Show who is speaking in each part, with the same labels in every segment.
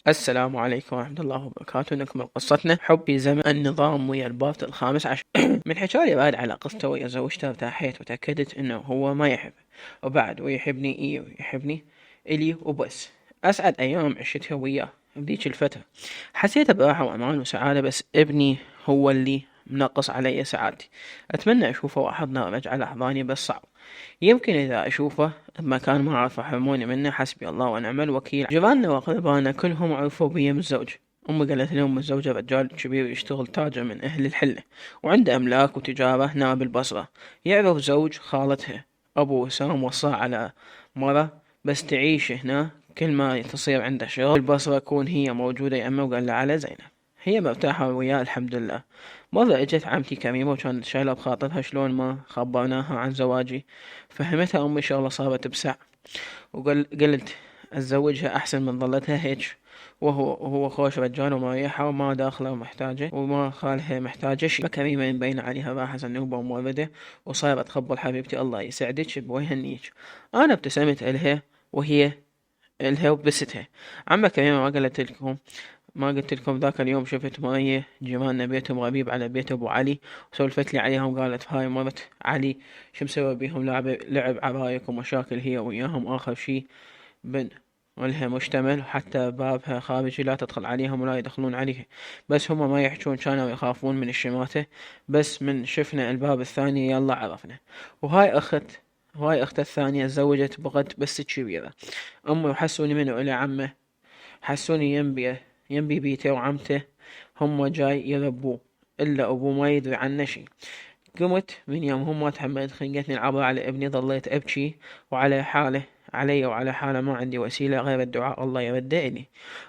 Speaker 1: السلام عليكم ورحمة الله وبركاته. نكمل قصتنا. حب في زمن النظام ويا البابت الخامس عشر. من حكالي بعد على قصته ويا زوجته ارتاحيت وتأكدت انه هو ما يحب وبعد ويحبني ويحبني الي وبس. اسعد ايام عشتها وياه بذيك الفترة. حسيت براحة وامان وسعادة، بس ابني هو اللي منقص علي سعادتي. اتمنى اشوفه واحضنه وارجع لاحضاني، بس صعب. يمكن إذا أشوفه بمكان ما أعرف يحرموني منه. حسبي الله ونعم الوكيل. جيراننا وأقربائنا كلهم عرفوا بي من الزوج. أمي قالت لهم الزوجة رجال كبير يشتغل تاجر من أهل الحلة، وعنده أملاك وتجارة هنا بالبصرة. يعرف زوج خالتها أبو وسام وصاه على مرة بس تعيش هنا، كل ما تصير عنده شغل بالبصرة تكون هي موجودة يا أمه. وقال لها على زينب، هي مرتاحة وياه الحمد لله. مرة اجت عمتي كريمة وكانت شايلة بخاطرها شلون ما خبرناها عن زواجي. فهمتها أمي شغلة صارت بسع، قلت أتزوجها أحسن من ظلتها هيج. وهو خوش رجال ومريحة وما داخله محتاجة وما خالها محتاجة شي. كريمة مبين عليها راحة زنوبة وموردة، وصارت تخبر حبيبتي الله يسعدك ويهنيك. أنا ابتسمت إلها وهي إلها وبستها. عمة كريمة ما قلت لكم ذاك اليوم شفت مية جيراننا بيتهم غريب على بيت ابو علي، وسولفت لي عليهم وقالت هاي مرت علي شو مسوي بيهم، لعب عرايك ومشاكل هي وياهم. اخر شي بن ولها مشتمل، وحتى بابها خارجي لا تدخل عليهم ولا يدخلون عليها. بس هم ما يحجون، كانوا يخافون من الشماتة. بس من شفنا الباب الثاني يلا عرفنا. وهاي اخت الثانية تزوجت بغت بس كبيرة. امي وحسوني منه الى عمه، حسوني ينبي بيته وعمته هم جاي يربوه، إلا أبوه ما يدري عنه شي. قمت من يوم ما تحملت خنقتني العبا على ابني، ظليت أبكي وعلى حاله علي وعلى حاله، ما عندي وسيلة غير الدعاء الله يرده إلي.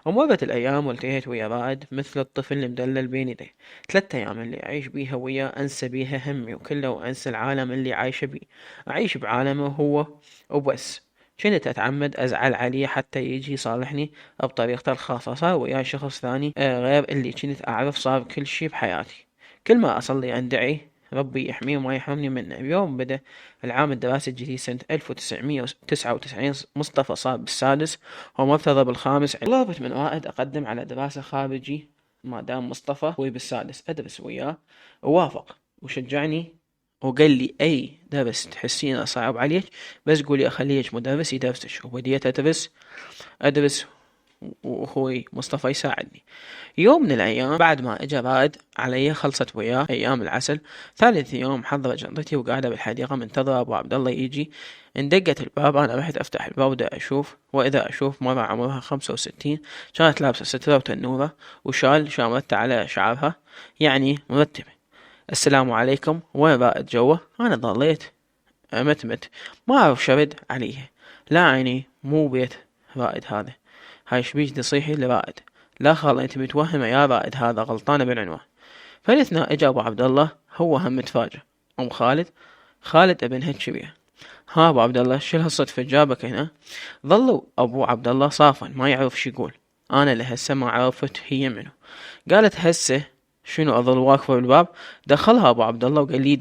Speaker 1: ومرت الأيام والتهيت ويا رائد مثل الطفل المدلل بين يديه. 3 أيام اللي أعيش بيها وياه أنسى بيها همي وكله، وأنسى العالم اللي عايشة بيه. أعيش بعالمه هو وبس. كنت أتعمد أزعل عليه حتى يجي يصالحني بطريقته الخاصة. صار وياي شخص ثاني غير اللي كنت أعرف. صار كل شي بحياتي. كل ما أصلي أندعي ربي يحميه وما يحرمني منه. يوم بدأ العام الدراسي الجديد سنة 1999، مصطفى صار بالسادس ومرتضى بالخامس. طلبت من رائد أقدم على دراسة خارجي ما دام مصطفى هو بالسادس أدرس وياه، ووافق وشجعني وقال لي أي درس تحسينه صعب عليك بس قولي أخليك مدرس يدرسك. وبديت أدرس وأخوي مصطفى يساعدني. يوم من الأيام بعد ما إجا رائد علي خلصت وياه أيام العسل. ثالث يوم حضرت جنطتي وقاعدة بالحديقة منتظرة أبو عبد الله يجي. اندقت الباب، أنا رحت أفتح الباب وإذا أشوف مرة عمرها 65، كانت لابسة سترة وتنورة وشال شامرته على شعرها، يعني مرتبة. السلام عليكم، وين رائد جوه؟ أنا ضليت متمت ما أعرف شرد عليه. لا عيني مو بيت رائد هذا، هاي شبيش تصيحي لرائد؟ لا خال انت متوهمة يا رائد، هذا غلطانة بالعنوان. فالاثناء اجا ابو عبد الله هو هم متفاجئ. ام خالد ابنها الكبير. ها ابو عبد الله شو هالصدفة جابك هنا؟ ظلوا ابو عبد الله صافن ما يعرف شو يقول. انا لهسه ما عرفت هي منو. قالت هسه شنو اظل واقفة بالباب؟ دخلها ابو عبد الله وقال لي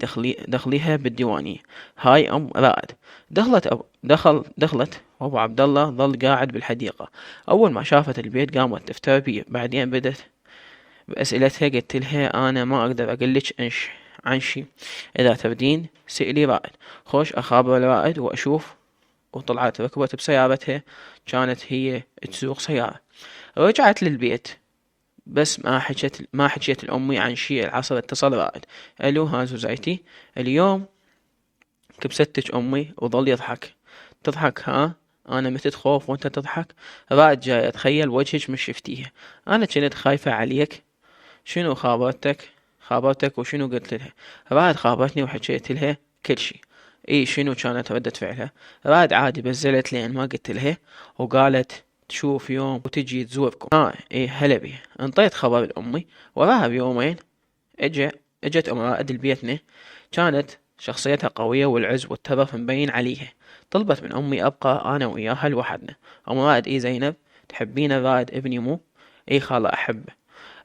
Speaker 1: دخليها بالديوانية. هاي ام رائد. دخلت وابو عبد الله ظل قاعد بالحديقة. اول ما شافت البيت قامت تفتر بي، بعدين بدت بأسئلتها. قلت لها انا ما اقدر اقلك عن شي، اذا تردين سئلي رائد. خوش اخابر رائد واشوف. وطلعت ركبت بسيارتها، كانت هي تسوق سيارة. رجعت للبيت بس ما حكيت لأمي عن شي. العصر اتصل رائد. الو ها زوزايتي، اليوم كبستك أمي. وظل يضحك. تضحك ها؟ أنا متت خوف وأنت تضحك. رائد جاي أتخيل وجهك مش شفتيه. أنا كنت خايفة عليك. شنو خابرتك وشنو قلت لها؟ رائد خابرتني وحكيت لها كل شي. اي شنو كانت ردة فعلها؟ رائد عادي بس زلت لين ما قلت لها، وقالت تشوف يوم وتجي تزوركم. اي هلا بيه. انطيت خبر لأمي. وراها بيومين اجا اجت ام رائد لبيتنا. كانت شخصيتها قوية والعز والترف مبين عليها. طلبت من امي ابقى انا وياها لوحدنا. ام رائد اي زينب تحبين رائد ابني مو؟ اي خالة احبه.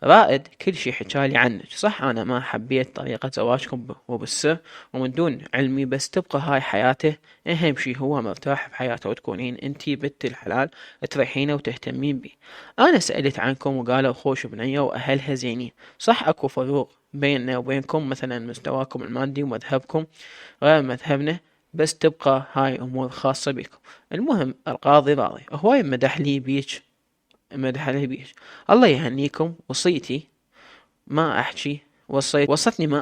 Speaker 1: رائد كل شي حكالي عنك، صح أنا ما حبيت طريقة زواجكم وبالسر ومن دون علمي، بس تبقى هاي حياته. أهم شي هو مرتاح بحياته وتكونين انتي بنت الحلال تريحينه وتهتمين بيه. أنا سألت عنكم وقالوا خوش بنية وأهلها زينين، صح أكو فروق بيننا وبينكم مثلا مستواكم المادي ومذهبكم غير مذهبنا، بس تبقى هاي أمور خاصة بكم. المهم القاضي راضي، هواي مدح لي بيش. الله يهنيكم. وصتني ما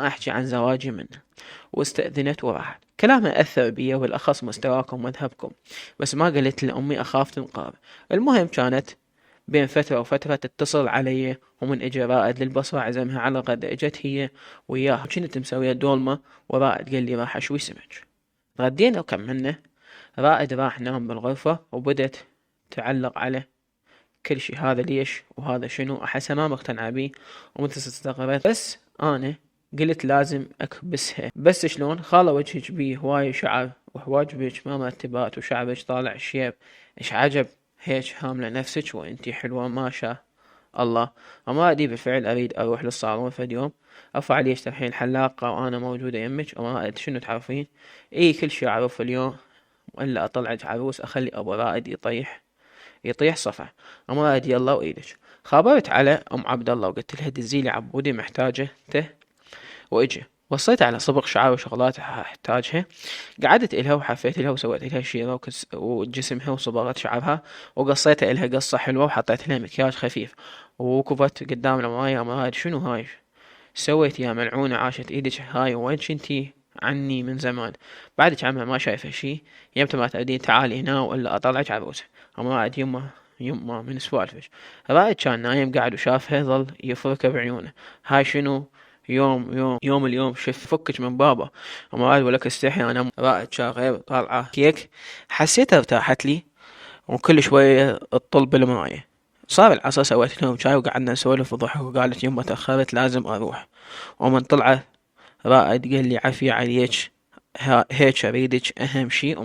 Speaker 1: أحكي عن زواجي منه، واستأذنت وراحت. كلامها أثر بي وبالأخص مستواكم ومذهبكم، بس ما قلت لأمي أخاف تنقاب. المهم كانت بين فترة وفترة تتصل علي، ومن اجى رائد للبصرة عزمها على غدا، اجت هي وياها، كنت مسوية دولمة، ورائد قال لي راح اشوي سمك. غدينا وكملنا. رائد راح نام بالغرفة وبدت تعلق على كل شي، هذا ليش وهذا شنو، احسها ما مقتنعة بي ومتى استغربت. بس انا قلت لازم اكبسها. بس شلون خالة وجهك بيه هواي شعر وحواجبك ما مرتبات وشعرك طالع شيب، ايش عجب هيك هاملة نفسك وانتي حلوة ما شاء الله. اما ادي بالفعل اريد اروح للصالون فد يوم، ارفع ليش ترحين الحلاقة وانا موجودة يمك، وما ادري شنو تعرفين. اي كل شي اعرف اليوم، والا اطلعك عروس اخلي ابو رائد يطيح صفع. ام رائد يلا وايدك. خابرت على ام عبد الله وقلت لها دزيلي عبودي محتاجه واجي. وصيت على صبغ شعر وشغلات احتاجها، قعدت إلها وحفيت إلها وسويت إلها شيرة وجسمها وصبغت شعرها، وقصيت إلها قصة حلوة وحطيت لها مكياج خفيف، ووقفت قدام المراية. مراية شنو هاي سويت يا ملعونة، عاشت ايدك هاي وين كنتي عني من زمان، بعدك عمها ما شايفة شي، يمتى ما تردين تعالي هنا والا اطلعك عروسة. اما بعد يما من سوالفش. رائد كان نايم قاعد وشافها ظل يفركه بعيونه. هاي شنو اليوم شف فكك من بابا. اما رائد ولك استحي، انا رائد شاغب طالعة كيك. حسيتها ارتاحت لي وكل شوية تطل بالمراية. صار العصر سويت لهم شاي وقعدنا نسولف وضحك، وقالت يما تأخرت لازم أروح. ومن طلعت رائد قال لي عفي عليك، هيك أريدك أهم شي